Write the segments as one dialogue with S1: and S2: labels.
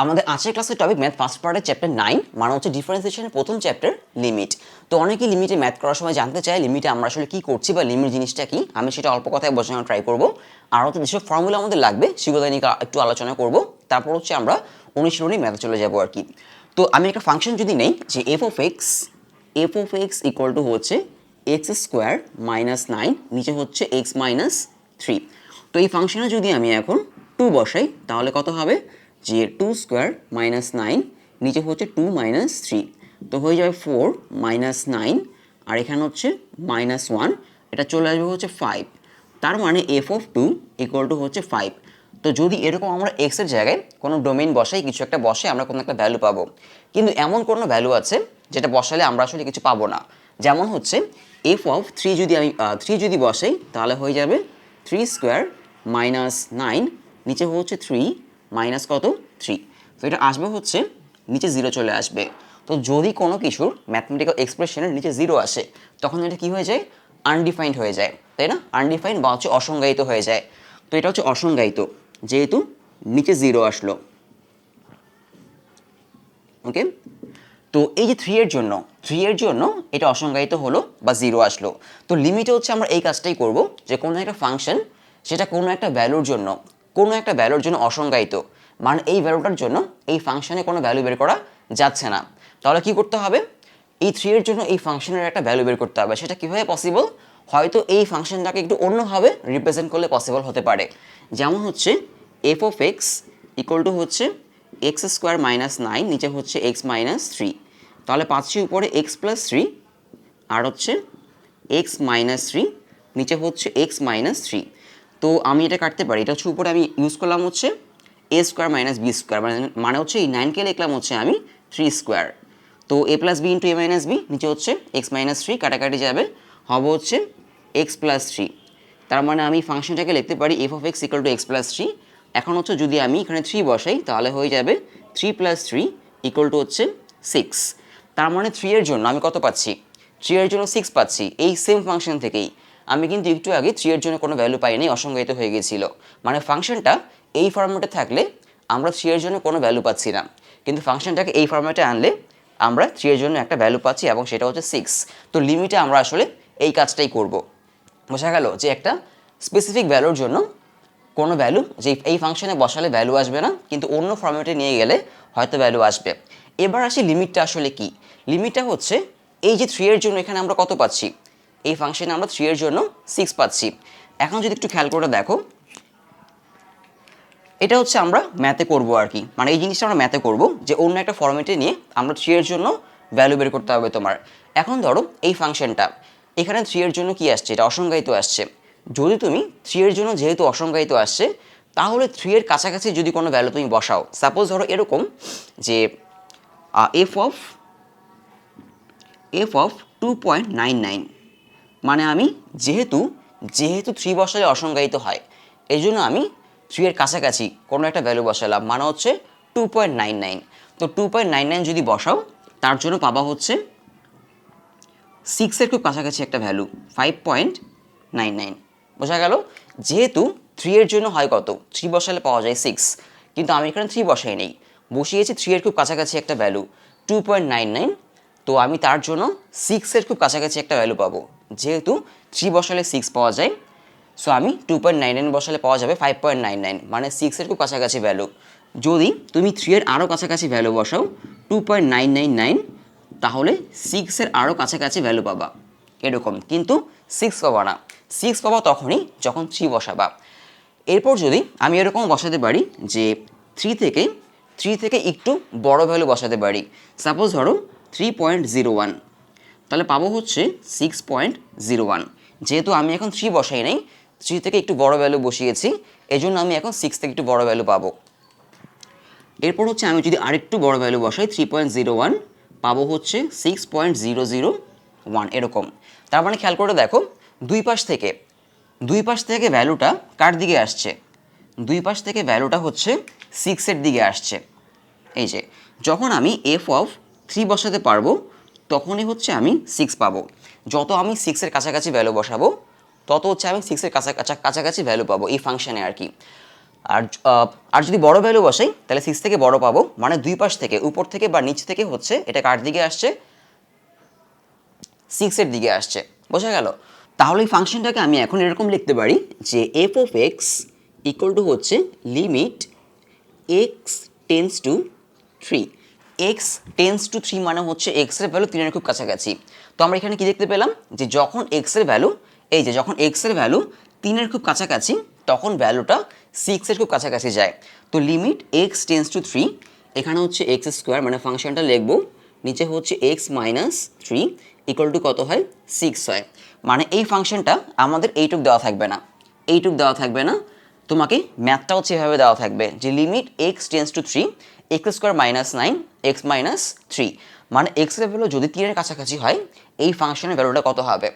S1: আমাদের আজকের ক্লাসের টপিক ম্যাথ ফার্স্ট পার্টের চ্যাপ্টার 9 মানে হচ্ছে ডিফারেন্সিয়েশনের প্রথম চ্যাপ্টার লিমিট। তো অনেকেই লিমিটে ম্যাথ করার সময় জানতে চায় লিমিটে আমরা আসলে কি করছি বা লিমিট জিনিসটা কি। আমি সেটা অল্প কথায় বোঝানোর ট্রাই করব। আর হচ্ছে যেসব ফর্মুলা আমাদের লাগবে সেগুলো নিয়ে একটু আলোচনা করব। তারপর হচ্ছে আমরা অনুশীলনী ম্যাথে চলে যাব আর কি। তো আমি একটা ফাংশন যদি নেই যে f(x) ইকুয়াল টু হচ্ছে x² - 9 নিচে হচ্ছে x - 3। তো এই ফাংশনে যদি আমি এখন 2 বসাই তাহলে কত হবে যে 2² - 9 নিচে হচ্ছে 2 - 3, তো হয়ে যাবে 4 - 9 আর এখানে হচ্ছে -1, এটা চলে আসবে হচ্ছে 5। তার মানে f(2) ইকুয়াল টু হচ্ছে 5। তো যদি এরকম আমরা x এর জায়গায় কোনো ডোমেইন বসাই, কিছু একটা বসে আমরা কোনো একটা ভ্যালু পাবো, কিন্তু এমন কোনো ভ্যালু আছে যেটা বসালে আমরা আসলে কিছু পাবো না। যেমন হচ্ছে f(3) যদি আমি 3 যদি বসাই তাহলে হয়ে যাবে 3² - 9 নিচে হচ্ছে 3 মাইনাস কত 3, তো এটা আসবে হচ্ছে নিচে 0 চলে আসবে। তো যদি কোনো কিছুর ম্যাথমেটিক্যাল এক্সপ্রেশনের নিচে 0 আসে তখন এটা কি হয়ে যায়, আনডিফাইন্ড হয়ে যায়, তাই না? আনডিফাইন্ড বা হচ্ছে অসংজ্ঞায়িত হয়ে যায়। তো এটা হচ্ছে অসংজ্ঞায়িত যেহেতু নিচে 0 আসলো। ওকে, তো এই যে 3 এর জন্য এটা অসংজ্ঞায়িত হলো বা 0 আসলো। তো লিমিটে হচ্ছে আমরা এই কাজটাই করব যে কোনো একটা ফাংশন সেটা কোনো একটা ভ্যালুর জন্য অসংজ্ঞায়িত, মানে এই ভ্যালুটার জন্য এই ফাংশনে কোনো ভ্যালু বের করা যাচ্ছে না। তাহলে কি করতে হবে, এই 3 এর জন্য এই ফাংশনের একটা ভ্যালু বের করতে হবে। সেটা কীভাবে পসিবল, হয়তো এই ফাংশনটাকে একটু অন্যভাবে রিপ্রেজেন্ট করলে পসিবল হতে পারে। যেমন হচ্ছে f(x) ইকুয়াল টু হচ্ছে x² - 9 নিচে হচ্ছে x - 3, তাহলে পাচ্ছি উপরে x + 3 আর হচ্ছে x - 3 নিচে হচ্ছে x - 3। তো আমি এটা কাটতে পারি, এটা হচ্ছে উপরে আমি ইউজ করলাম হচ্ছে a² - b², মানে হচ্ছে এই 9কে লিখলাম হচ্ছে আমি 3²। তো a + b × a - b নিচে হচ্ছে x - 3 কাটাকাটি যাবে, হবে হচ্ছে x + 3। তার মানে আমি ফাংশনটাকে লিখতে পারি f(x) = x + 3। এখন হচ্ছে যদি আমি এখানে 3 বসাই তাহলে হয়ে যাবে 3 + 3 = হচ্ছে 6। তার মানে 3 এর জন্য আমি কত পাচ্ছি, 3 এর জন্য 6 পাচ্ছি এই সেম ফাংশন থেকেই। আমি কিন্তু একটু আগে 3 এর জন্য কোনো ভ্যালু পাইনি, অসংজ্ঞায়িত হয়ে গিয়েছিল। মানে ফাংশনটা এই ফরম্যাটে থাকলে আমরা 3 এর জন্য কোনো ভ্যালু পাচ্ছি না, কিন্তু ফাংশনটাকে এই ফরম্যাটে আনলে আমরা 3 এর জন্য একটা ভ্যালু পাচ্ছি এবং সেটা হচ্ছে 6। তো লিমিটে আমরা আসলে এই কাজটাই করব। বোঝা গেল যে একটা স্পেসিফিক ভ্যালুর জন্য কোনো ভ্যালু যে এই ফাংশনে বসালে ভ্যালু আসবে না, কিন্তু অন্য ফরম্যাটে নিয়ে গেলে হয়তো ভ্যালু আসবে। এবার আসি লিমিটটা আসলে কি। লিমিটটা হচ্ছে এই যে 3 এর জন্য এখানে আমরা কত পাচ্ছি, এই ফাংশনে আমরা 3 এর জন্য 6 পাচ্ছি। এখন যদি একটু খেয়াল করে দেখো, এটা হচ্ছে আমরা ম্যাথে করব আর কি, মানে এই জিনিসটা আমরা ম্যাথে করব যে অন্য একটা ফরম্যাটে নিয়ে আমরা 3 এর জন্য ভ্যালু বের করতে হবে তোমার। এখন ধরো এই ফাংশনটা এখানে 3 এর জন্য কি আসছে, এটা অসংজ্ঞায়িত আসছে। যদি তুমি 3 এর জন্য যেহেতু অসংজ্ঞায়িত আসছে, তাহলে 3 এর কাছাকাছি যদি কোনো ভ্যালু তুমি বসাও, সাপোজ ধরো এরকম যে f(f) 2.99, মানে আমি যেহেতু 3 বসালে অসংজ্ঞায়িত হয় এই জন্য আমি 3 এর কাছাকাছি কোনো একটা ভ্যালু বসালাম, মানে হচ্ছে 2.99। তো 2.99 যদি বসাও তার জন্য পাবা হচ্ছে 6 এর খুব কাছাকাছি একটা ভ্যালু 5.99। বোঝা গেল, যেহেতু 3 এর জন্য হয় কত, 3 বসালে পাওয়া যায় 6, কিন্তু আমি এখানে 3 বসাই নেই, বসিয়েছি 3 এর খুব কাছাকাছি একটা ভ্যালু 2.99। তো আমি তার জন্য 6 এর খুব কাছাকাছি একটা ভ্যালু পাবো, যেহেতু 3 বসালে 6 পাওয়া যায়। সো আমি 2.99 বসালে পাওয়া যাবে 5.99, মানে 6 এর খুব কাছাকাছি ভ্যালু। যদি তুমি 3 এর আরও কাছাকাছি ভ্যালু বসাও 2.999, তাহলে 6 এর আরও কাছাকাছি ভ্যালু পাবা এরকম, কিন্তু 6 পাবা না। 6 পাবা তখনই যখন 3 বসাবা। এরপর যদি আমি এরকম বসাতে পারি যে 3 থেকে একটু বড় ভ্যালু বসাতে পারি, সাপোজ ধরো 3.01, তাহলে পাবো হচ্ছে 6.01। যেহেতু আমি এখন 3 বসাই নাই, 3 থেকে একটু বড় ভ্যালু বসিয়েছি, এই জন্য আমি এখন 6 থেকে একটু বড় ভ্যালু পাবো। এরপর হচ্ছে আমি যদি আরেকটু বড় ভ্যালু বসাই 3.01, পাবো হচ্ছে 6.001 এরকম। তার মানে খেয়াল করে দেখো, দুই পাশ থেকে ভ্যালুটা কার দিকে আসছে, দুই পাশ থেকে ভ্যালুটা হচ্ছে 6 এর দিকে আসছে। এই যে যখন আমি f(3) বসাতে পারবো তখনই হচ্ছে আমি 6 পাবো। যত আমি 6 এর কাছাকাছি ভ্যালু বসাবো তত হচ্ছে আমি 6 এর কাছাকাছি ভ্যালু পাবো এই ফাংশনে আর কি। আর আর যদি বড় ভ্যালু বসাই তাহলে 6 থেকে বড় পাবো, মানে দুই পাশ থেকে উপর থেকে বা নিচ থেকে হচ্ছে এটা কার দিকে আসছে, 6 এর দিকে আসছে। বোঝা গেল? তাহলে এই ফাংশনটাকে আমি এখন এরকম লিখতে পারি যে f of x equal to হচ্ছে limit x tends to 3। X tends to 3 মানে হচ্ছে এক্সের ভ্যালু 3-এর খুব কাছাকাছি। তো আমরা এখানে কি দেখতে পেলাম যে যখন এক্সের ভ্যালু, এই যে যখন এক্সের ভ্যালু 3-এর খুব কাছাকাছি তখন ভ্যালুটা 6-এর খুব কাছাকাছি যায়। তো লিমিট এক্স টেন্স টু 3, এখানে হচ্ছে এক্স স্কোয়ার মানে ফাংশনটা লিখবো, নিচে হচ্ছে এক্স মাইনাস 3 ইকুয়াল টু কত হয়, 6 হয়। মানে এই ফাংশনটা আমাদের এইটুক দেওয়া থাকবে না, এইটুক দেওয়া থাকবে না, তোমাকে ম্যাথটা হচ্ছে এভাবে দেওয়া থাকবে যে limit x tends to 3 x square minus 9 x minus 3, মানে এক্সের ভ্যালু যদি 3-এর কাছাকাছি হয় এই ফাংশনের ভ্যালুটা কত হবে,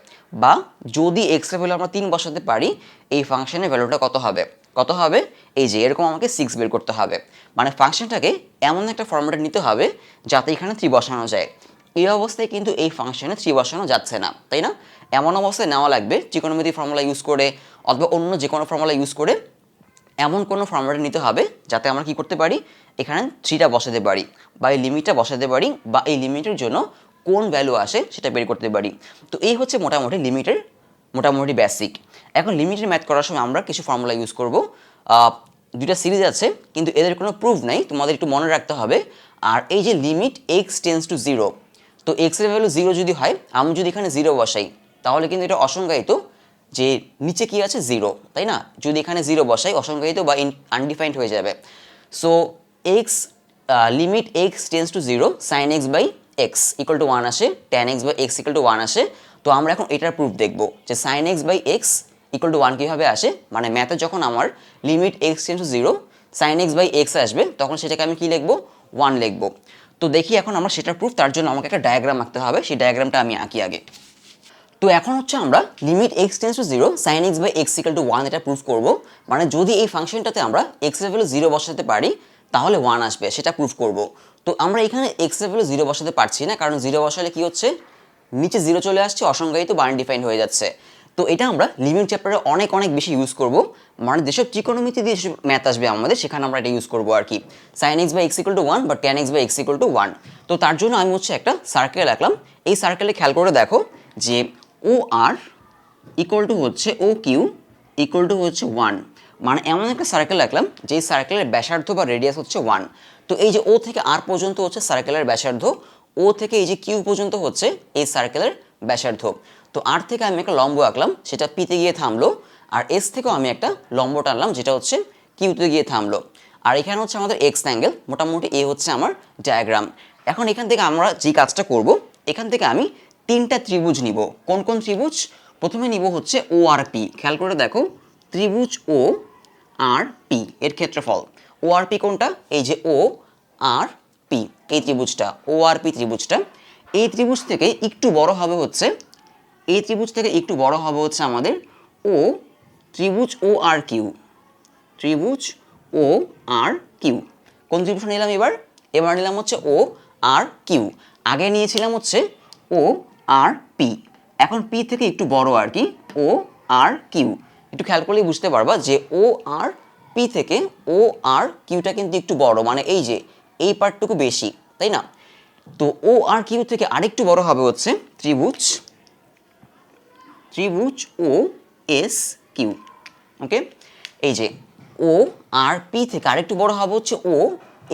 S1: বা যদি এক্সের ভ্যালু আমরা 3 বসাতে পারি এই ফাংশনের ভ্যালুটা কত হবে, কত হবে, এই যে এরকম আমাকে 6 বের করতে হবে। মানে ফাংশনটাকে এমন একটা ফর্মেটে নিতে হবে যাতে এখানে 3 বসানো যায়। এই অবস্থায় কিন্তু এই ফাংশনে 3 বসানো যাচ্ছে না, তাই না? এমন অবস্থায় নেওয়া লাগবে ত্রিকোণমিতি ফর্মুলা ইউজ করে অথবা অন্য যে কোনো ফর্মুলা ইউজ করে এমন কোনো ফর্মুলা নিতে হবে যাতে আমরা কি করতে পারি, এখানে 3টা বসাতে পারি বা এই লিমিটটা বসাতে পারি বা এই লিমিটের জন্য কোন ভ্যালু আসে সেটা বের করতে পারি। তো এই হচ্ছে মোটামুটি লিমিটের মোটামুটি বেসিক। এখন লিমিটের ম্যাথ করার সময় আমরা কিছু ফর্মুলা ইউজ করব। দুইটা সিরিজ আছে কিন্তু এদের কোনো প্রুফ নাই, তোমাদের একটু মনে রাখতে হবে। আর এই যে লিমিট এক্স টেন্স টু 0, তো এক্সের ভ্যালু 0 যদি হয়, আমি যদি এখানে 0 বসাই তাহলে কিন্তু এটা অসংজ্ঞায়িত যে নিচে কি আছে 0, তাই না? যদি এখানে 0 বসাই অসংজ্ঞায়িত বা আনডিফাইন্ড হয়ে যাবে। So x limit x tends to 0 sine x by x equal to 1 আসে, tan x by x equal to 1 আসে। তো আমরা এখন এটার প্রুফ দেখব যে sine x by x equal to 1 কীভাবে আসে। মানে ম্যাথে যখন আমার limit x tends to 0 sine x by x আসবে তখন সেটাকে আমি কি লিখবো, 1 লিখবো। তো দেখি এখন আমরা সেটার প্রুফ, তার জন্য আমাকে একটা ডায়াগ্রাম আঁকতে হবে, সেই ডায়াগ্রামটা আমি আঁকি আগে। তো এখন হচ্ছে আমরা limit x tends to 0 sine x by x equal to 1 এটা প্রুফ করব। মানে যদি এই ফাংশনটাতে আমরা এক্স এর ভ্যালু 0 বসাতে পারি তাহলে 1 আসবে, সেটা প্রুফ করব। তো আমরা এখানে এক্স এর ভ্যালু 0 বসাতে পারছি না, কারণ 0 বসালে কি হচ্ছে, নিচে 0 চলে আসছে, অসংজ্ঞায়িত বা আনডিফাইন্ড হয়ে যাচ্ছে। তো এটা আমরা লিমিট চ্যাপ্টারে অনেক অনেক বেশি ইউজ করব। মানে যেসব ত্রিকোণমিতি দিয়ে যেসব ম্যাথ আসবে আমাদের সেখানে আমরা এটা ইউজ করবো আর কি, sine x by x equal to 1 বা tan x by x equal to 1। তো তার জন্য আমি হচ্ছে একটা সার্কেল আঁকলাম। এই সার্কেলে খেয়াল করে দেখো যে ও আর ইকুয়াল টু হচ্ছে ও কিউ ইকুয়াল টু হচ্ছে 1, মানে এমন একটা সার্কেল আঁকলাম যেই সার্কেলের ব্যাসার্ধ বা রেডিয়াস হচ্ছে 1। তো এই যে ও থেকে আর পর্যন্ত হচ্ছে সার্কেলের ব্যাসার্ধ, ও থেকে এই যে কিউ পর্যন্ত হচ্ছে এই সার্কেলের ব্যাসার্ধ। তো আর থেকে আমি একটা লম্ব আঁকলাম, সেটা পিতে গিয়ে থামলো, আর এস থেকেও আমি একটা লম্ব টানলাম যেটা হচ্ছে কিউতে গিয়ে থামলো। আর এখানে হচ্ছে আমাদের এক্স অ্যাঙ্গেল, মোটামুটি এ হচ্ছে আমার ডায়াগ্রাম। এখন এখান থেকে আমরা যে কাজটা করব, এখান থেকে আমি 3টা ত্রিভুজ নিব। কোন কোন ত্রিভুজ? প্রথমে নিব হচ্ছে ও আর পি। খেয়াল করে দেখো ত্রিভুজ ও আর পি এর ক্ষেত্রফল। ও আর পি কোনটা? এই যে ও আর পি, এই ত্রিভুজটা ও আর পি ত্রিভুজটা। এই ত্রিভুজ থেকে একটু বড় হবে হচ্ছে, এই ত্রিভুজ থেকে একটু বড় হবে হচ্ছে আমাদের ও ত্রিভুজ ও আর কিউ, ত্রিভুজ ও আর কিউ। কোন ত্রিভুজটা নিলাম এবার? এবার নিলাম হচ্ছে ও আর কিউ। আগে নিয়েছিলাম হচ্ছে ও আর পি, এখন পি থেকে একটু বড় আর কি, ও আর কিউ। একটু খেয়াল করলেই বুঝতে পারবা যে ও আর পি থেকে ও আর কিউটা কিন্তু একটু বড়, মানে এই যে এই পার্টটুকু বেশি, তাই না? তো ও আর কিউ থেকে আরেকটু বড় হবে হচ্ছে ত্রিভুজ, ত্রিভুজ ও এস কিউ। ওকে, এই যে ও আর পি থেকে আরেকটু বড় হবে হচ্ছে ও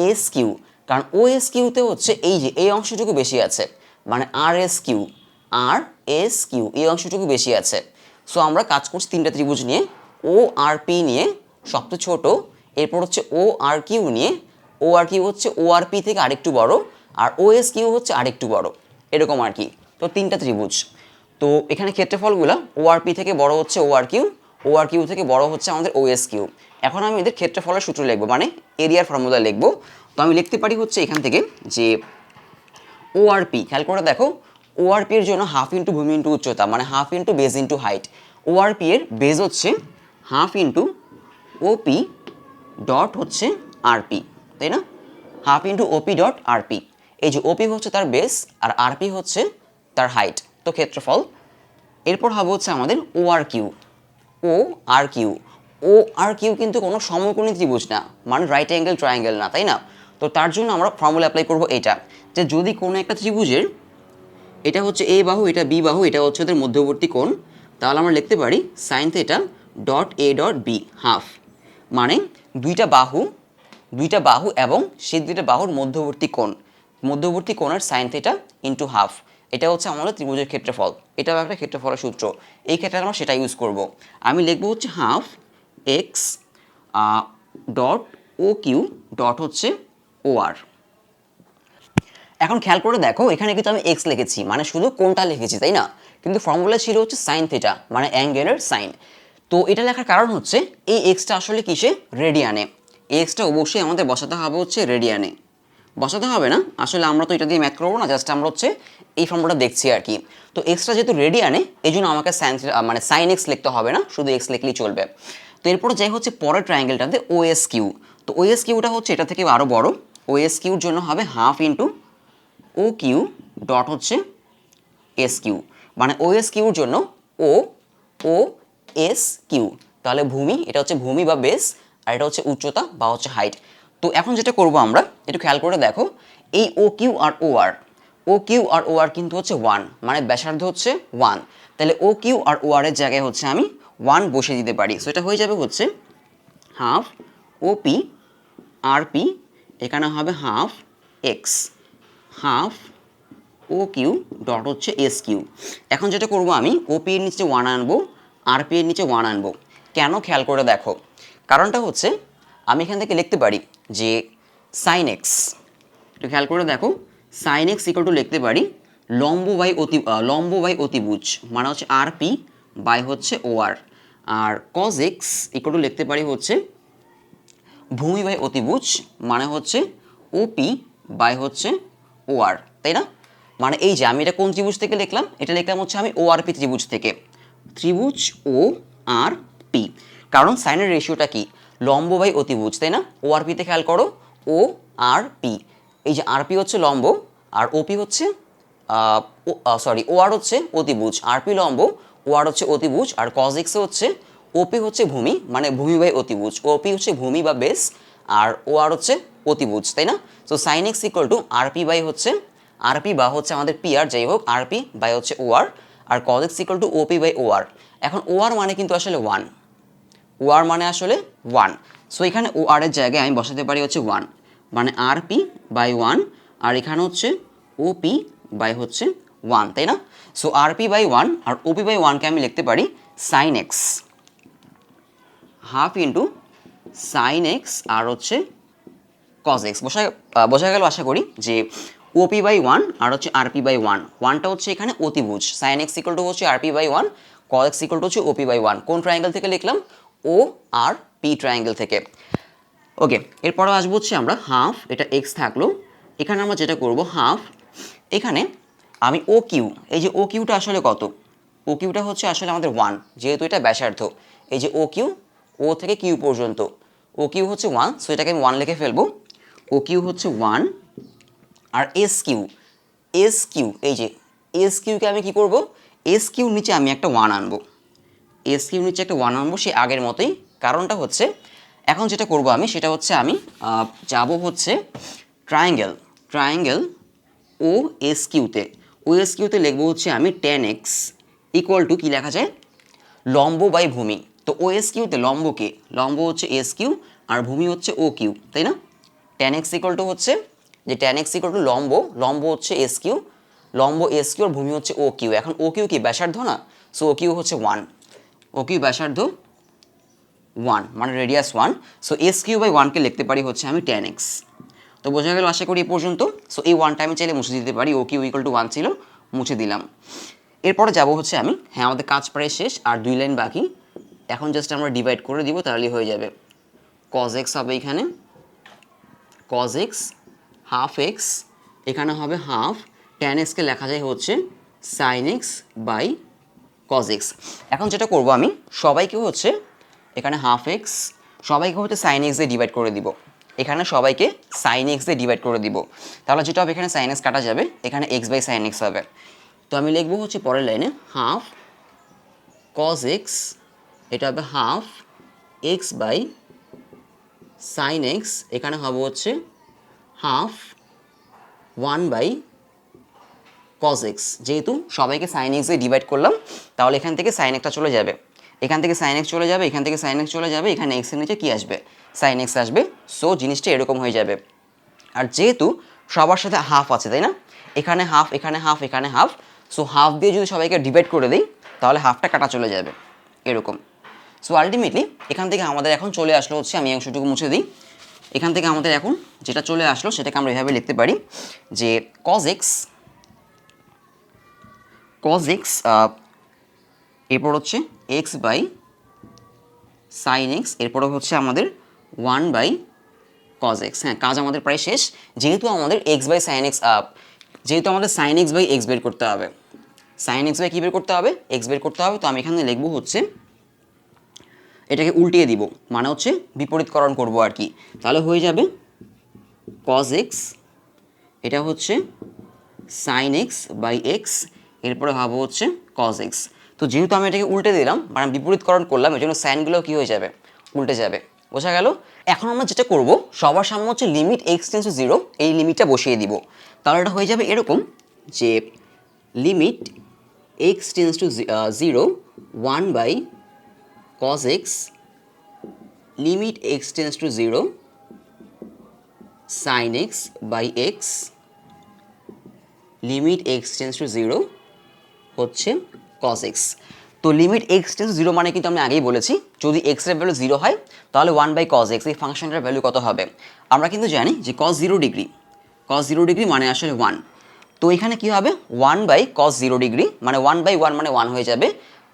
S1: এস কিউ, কারণ ও এস কিউতে হচ্ছে এই যে এই অংশটুকু বেশি আছে, মানে আর এস কিউ, আর এস কিউ এই অংশটুকু বেশি আছে। সো আমরা কাজ করছি 3টা ত্রিভুজ নিয়ে, ও আর পি নিয়ে সবচেয়ে ছোট, এরপর হচ্ছে ও আর কিউ নিয়ে, ও আর কিউ হচ্ছে ও আর পি থেকে আরেকটু বড়, আর ও এস কিউ হচ্ছে আরেকটু বড়, এরকম আর কি। তো 3টা ত্রিভুজ। তো এখানে ক্ষেত্রফলগুলো ও আর পি থেকে বড় হচ্ছে ও আর কিউ, ও আর কিউ থেকে বড় হচ্ছে আমাদের ও এস কিউ। এখন আমি এদের ক্ষেত্রফলের সূত্র লিখবো, মানে এরিয়ার ফর্মুলা লিখবো। তো আমি লিখতে পারি হচ্ছে এখান থেকে যে ও আর পি, খেয়াল করে দেখো ও আর পি এর জন্য হাফ ইন্টু ভূমি ইন্টু উচ্চতা, মানে half into base into height. O R P এর বেজ হচ্ছে half into O P dot হচ্ছে আর পি, তাই না? Half into OP dot R P. এই যে ওপি হচ্ছে তার বেস আর আরপি হচ্ছে তার হাইট, তো ক্ষেত্রফল। এরপর হবে হচ্ছে আমাদের ও আর কিউ, ও আর কিউ। ও ও আর কিউ কিন্তু কোনো সমকোণী ত্রিভুজ না, মানে রাইট অ্যাঙ্গেল ট্রায়াঙ্গেল না, তাই না? তো তার জন্য আমরা ফর্মুলা অ্যাপ্লাই করবো এটা, যে যদি কোনো একটা ত্রিভুজের এটা হচ্ছে এ বাহু, এটা বি বাহু, এটা হচ্ছে ওদের মধ্যবর্তী কোণ, তাহলে আমরা লিখতে পারি sine theta dot a dot b half, মানে দুইটা বাহু এবং সেই দুইটা বাহুর মধ্যবর্তী কোণের সাইন থিটা ইন্টু হাফ, এটা হচ্ছে আমাদের ত্রিভুজের ক্ষেত্রফল। এটাও একটা ক্ষেত্রফলের সূত্র, এই ক্ষেত্রে আমরা সেটা ইউজ করব। আমি লিখবো হচ্ছে half x dot O Q dot হচ্ছে ও আর। এখন খেয়াল করে দেখো, এখানে কিন্তু আমি এক্স লিখেছি, মানে শুধু কোণটা লিখেছি, তাই না? কিন্তু ফর্মুলা ছিল হচ্ছে সাইন থিটা, মানে অ্যাঙ্গেলের সাইন। তো এটা লেখার কারণ হচ্ছে এই এক্সটা আসলে কিসে, রেডিয়ানে। এই এক্সটা অবশ্যই আমাদের বসাতে হবে হচ্ছে রেডিয়ানে, বসাতে হবে না আসলে, আমরা তো এটা দিয়ে ম্যাথ করবো না, জাস্ট আমরা হচ্ছে এই ফর্মুলাটা দেখছি আর কি। তো এক্সটা যেহেতু রেডিয়ানে, এই জন্য আমাকে মানে সাইন এক্স লিখতে হবে না, শুধু এক্স লিখলেই চলবে। তো এরপরে যাই হচ্ছে পরের ট্রায়াঙ্গেলটাতে ও এস কিউ। তো ও এস কিউটা হচ্ছে এটা থেকে আরও বড়, ও এস কিউর জন্য হবে হাফ ইন্টু ও কিউ ডট হচ্ছে এস কিউ, মানে ও এস কিউর জন্য ও ও এস কিউ, তাহলে ভূমি, এটা হচ্ছে ভূমি বা বেস, আর এটা হচ্ছে উচ্চতা বা হচ্ছে হাইট। তো এখন যেটা করব আমরা, একটু খেয়াল করে দেখো, এই ও কিউ আর ও আর কিন্তু হচ্ছে 1, মানে ব্যাসার্ধ হচ্ছে 1, তাহলে ও কিউ আর ও আর এর জায়গায় হচ্ছে আমি 1 বসে দিতে পারি। সো এটা হয়ে যাবে হচ্ছে হাফ ওপি আর পি, এখানে হবে হাফ এক্স, হাফ ও কিউ ডট হচ্ছে এস কিউ। এখন যেটা করব আমি, ওপি এর নিচে 1 আনবো, আর পি এর নিচে 1 আনবো। কেন, খেয়াল করে দেখো, কারণটা হচ্ছে আমি এখান থেকে লিখতে পারি যে সাইন এক্স, একটু খেয়াল করে দেখো, সাইন এক্স ইকুয়াল টু লিখতে পারি লম্ব বাই অতিভুজ, মানে হচ্ছে আর পি বাই হচ্ছে O R cos x equal two লিখতে পারি হচ্ছে ভূমি বাই অতিভুজ, মানে হচ্ছে ওপি বাই হচ্ছে ও আর, তাই না? মানে এই যে আমি এটা কোন ত্রিভুজ থেকে লিখলাম, এটা লিখলাম হচ্ছে আমি ও আর পি ত্রিভুজ থেকে, ত্রিভুজ ও আর পি। কারণ সাইনের রেশিওটা কি, লম্ব বাই অতিভুজ, তাই না? ও আর পিতে খেয়াল করো, ও আর পি, এই যে আর পি হচ্ছে লম্ব, আর ওপি হচ্ছে ও আর হচ্ছে অতিভুজ, আর পি লম্ব, ও আর হচ্ছে অতিভুজ, আর কজ এক্স হচ্ছে ওপি হচ্ছে ভূমি, মানে ভূমি বাই অতিভুজ, ওপি হচ্ছে ভূমি বা বেস, আর ও আর হচ্ছে অতিভুজ, তাই না? So sine x equal to R P by হচ্ছে আর পি বা হচ্ছে আমাদের পি আর, যাই হোক আর পি বাই হচ্ছে O R cos x equal to OP by O R. এখন ও আর মানে কিন্তু আসলে 1, ও আর মানে আসলে 1, সো এখানে ও আর এর জায়গায় আমি বসাতে পারি হচ্ছে 1, মানে আর পি বাই 1, আর এখানে হচ্ছে ওপি বাই হচ্ছে 1, তাই না? সো আর পি বাই 1 আর ওপি বাই 1কে আমি লিখতে পারি sine x, half into sine x আর হচ্ছে কজ এক্স। বোঝা গেল আশা করি, যে ওপি বাই 1 আর হচ্ছে আর পি বাই 1, 1টা হচ্ছে এখানে অতিভুজ, সাইন এক্স ইকুয়াল টু হচ্ছে R P by 1, cos x equal to হচ্ছে ওপি বাই 1, কোন ট্রায়াঙ্গেল থেকে লিখলাম, ও আর পি ট্রায়াঙ্গেল থেকে। ওকে, এরপরে আসবো হচ্ছে আমরা হাফ, এটা এক্স থাকলো, এখানে আমরা যেটা করব হাফ, এখানে আমি ও কিউ, এই যে ও কিউটা আসলে কত, ও কিউটা হচ্ছে আসলে আমাদের 1, যেহেতু এটা ব্যাসার্ধ, এই যে ও কিউ, ও থেকে কিউ পর্যন্ত, ও কিউ হচ্ছে 1, সো এটাকে আমি 1 লিখে ফেলবো, ও কিউ হচ্ছে 1, আর এস কিউ এই যে এস কিউকে আমি কি করব, এস কিউ নিচে আমি একটা 1 আনবো, এস কিউ নিচে একটা 1 আনবো সেই আগের মতোই। কারণটা হচ্ছে এখন যেটা করব আমি, সেটা হচ্ছে আমি যাব হচ্ছে ট্রায়াঙ্গেল ও এস কিউতে লিখবো হচ্ছে আমি tan x ইকুয়াল টু কী লেখা যায়, লম্ব বাই ভূমি। তো ও এস কিউতে লম্ব হচ্ছে এস কিউ আর ভূমি হচ্ছে ও কিউ, তাই না? tan x ইকুয়াল টু হচ্ছে যে tan x ইকুয়াল টু লম্ব হচ্ছে এস কিউ, আর ভূমি হচ্ছে ও কিউ। এখন ও কিউ কি ব্যাসার্ধ না, সো ও কিউ হচ্ছে 1, ও কিউ ব্যাসার্ধ 1, মানে radius 1, so S Q by 1কে লিখতে পারি হচ্ছে আমি tan x। তো বোঝা গেল আশা করি এ পর্যন্ত। সো এই 1টা আমি চাইলে মুছে দিতে পারি, ও কিউ ইকুয়াল টু 1 ছিল, মুছে দিলাম। এরপরে যাব হচ্ছে আমি, হ্যাঁ আমাদের কাজ প্রায় শেষ, আর 2 লাইন বাকি, এখন জাস্ট আমরা ডিভাইড করে দিব, তাহলেই হয়ে যাবে। cos x হবে এখানে, cos x হাফ এক্স, এখানে হবে হাফ tan x কে লেখা যায় হচ্ছে sin x by cos x। এখন যেটা করব আমি, সবাইকে হচ্ছে এখানে হাফ এক্স, সবাইকে হচ্ছে sin x দিয়ে ডিভাইড করে দিব, এখানে সবাইকে sin x দিয়ে ডিভাইড করে দিব, তাহলে যেটা হবে এখানে sin x কাটা যাবে, এখানে x বাই sin x হবে। তো আমি লিখবো হচ্ছে পরের লাইনে হাফ cos x, এটা হবে half x by sine x, এখানে হবে হচ্ছে হাফ 1 বাই কজ এক্স। যেহেতু সবাইকে সাইন এক্স দিয়ে ডিভাইড করলাম, তাহলে এখান থেকে সাইন এক্সটা চলে যাবে, এখান থেকে সাইন এক্স চলে যাবে, এখান থেকে সাইন এক্স চলে যাবে, এখানে এক্সের নিচে কী আসবে, সাইন এক্স আসবে। সো জিনিসটা এরকম হয়ে যাবে। আর যেহেতু সবার সাথে হাফ আছে, তাই না, এখানে হাফ, এখানে হাফ, এখানে হাফ, সো হাফ দিয়ে যদি সবাইকে ডিভাইড করে দিই তাহলে হাফটা কাটা চলে যাবে এরকম। সো আলটিমেটলি এখান থেকে আমাদের এখন চলে আসলো হচ্ছে, আমি অংশটুকু মুছে দিই, এখান থেকে আমাদের এখন যেটা চলে আসলো সেটাকে আমরা এভাবে লিখতে পারি যে কজ এক্স এরপর হচ্ছে এক্স বাই সাইন এক্স, এরপরে হচ্ছে আমাদের 1 বাই কজ এক্স। হ্যাঁ, কাজ আমাদের প্রায় শেষ। যেহেতু আমাদের এক্স বাই সাইন এক্স যেহেতু আমাদের সাইন এক্স বাই এক্স বের করতে হবে, সাইন এক্স বাই কী বের করতে হবে, এক্স বের করতে হবে। তো আমি এখানে লিখবো হচ্ছে এটাকে উল্টিয়ে দিব, মানে হচ্ছে বিপরীতকরণ করব আর কি। তাহলে হয়ে যাবে কজ এক্স, এটা হচ্ছে সাইন এক্স বাই এক্স, এরপরে ভাবো হচ্ছে কজ এক্স। তো যেহেতু আমি এটাকে উল্টে দিলাম, মানে বিপরীতকরণ করলাম, এই জন্য সাইনগুলো কী হয়ে যাবে, উল্টে যাবে। বোঝা গেল? এখন আমরা যেটা করব, সবার সামনে হচ্ছে লিমিট এক্স টেন্স টু 0, এই লিমিটটা বসিয়ে দিব। তাহলে এটা হয়ে যাবে এরকম যে limit x tends to 0 1 by cos x, limit x tends to 0 sin x by x, limit x tends to 0 হচ্ছে cos x। তো লিমিট x টেন্স টু 0 মানে কিন্তু আমি আগেই বলেছি, যদি x এর ভ্যালু 0 হয় তাহলে 1/cos x, এই ফাংশনটার ভ্যালু কত হবে? আমরা কিন্তু জানি যে cos 0 ডিগ্রি মানে আসলে 1। তো এখানে কি হবে, 1/cos 0 ডিগ্রি মানে 1/1 মানে 1 হয়ে যাবে,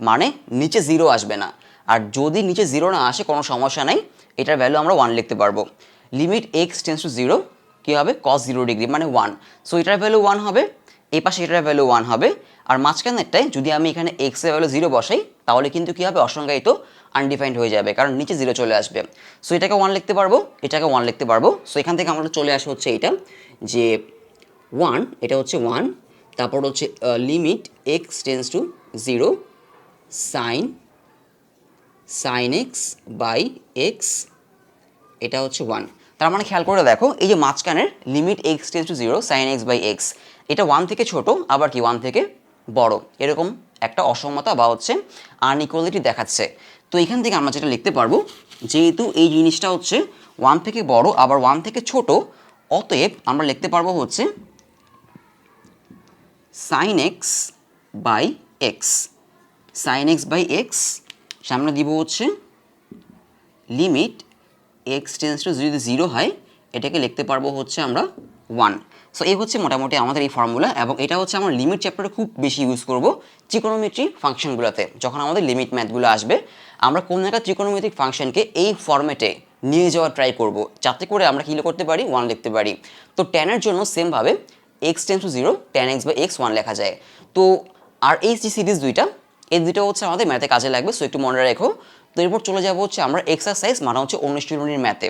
S1: মানে নিচে 0 আসবে না। আর যদি নিচে 0 না আসে কোনো সমস্যা নাই, এটার ভ্যালু আমরা 1 লিখতে পারবো। লিমিট x টেন্স টু 0 কী হবে, cos 0 ডিগ্রি মানে 1। সো এটার ভ্যালু 1 হবে, এই পাশে এটার ভ্যালু 1 হবে, আর মাঝখানেরটায় যদি আমি এখানে x এর ভ্যালু 0 বসাই তাহলে কিন্তু কী হবে, অসংজ্ঞায়িত আনডিফাইন্ড হয়ে যাবে, কারণ নিচে 0 চলে আসবে। সো এটাকে 1 লিখতে পারবো, এটাকে 1 লিখতে পারবো। সো এখান থেকে আমরা চলে আসে হচ্ছে এটা যে 1, এটা হচ্ছে 1, তারপর হচ্ছে limit x tends to 0 sine x by x, এটা হচ্ছে 1। তার মানে খেয়াল করে দেখো, এই যে মাঝখানের limit x tends to 0 sine x by x, এটা 1 থেকে ছোট, আবার কি 1 থেকে বড়, এরকম একটা অসমতা বা হচ্ছে আনইকুয়ালিটি দেখাচ্ছে। তো এখান থেকে আমরা যেটা লিখতে পারবো, যেহেতু এই জিনিসটা হচ্ছে 1 থেকে বড় আবার 1 থেকে ছোট, অতএব আমরা লিখতে পারবো হচ্ছে sine x by x, sine x by x, সামনে দিব হচ্ছে লিমিট এক্স টেন্স টু যদি 0 হয়, এটাকে লিখতে পারবো হচ্ছে আমরা 1। সো এই হচ্ছে মোটামুটি আমাদের এই ফর্মুলা, এবং এটা হচ্ছে আমরা লিমিট চ্যাপ্টারে খুব বেশি ইউজ করব ত্রিকোণমিতি ফাংশনগুলোতে। যখন আমাদের লিমিট ম্যাথগুলো আসবে, আমরা কোনো একটা ত্রিকোণমিতিক ফাংশনকে এই ফর্মেটে নিয়ে যাওয়ার ট্রাই করব, যাতে করে আমরা কী করতে পারি, 1 লিখতে পারি। তো ট্যানের জন্য সেমভাবে x tends to 0 tan x by x 1 লেখা যায়। তো আর এই যে সিরিজ দুইটা, এই দুটো হচ্ছে আমাদের ম্যাথে কাজে লাগবে, সো একটু মনে রেখো। তো এরপর চলে যাবো হচ্ছে আমরা এক্সারসাইজ, মানে হচ্ছে 19 ম্যাথে।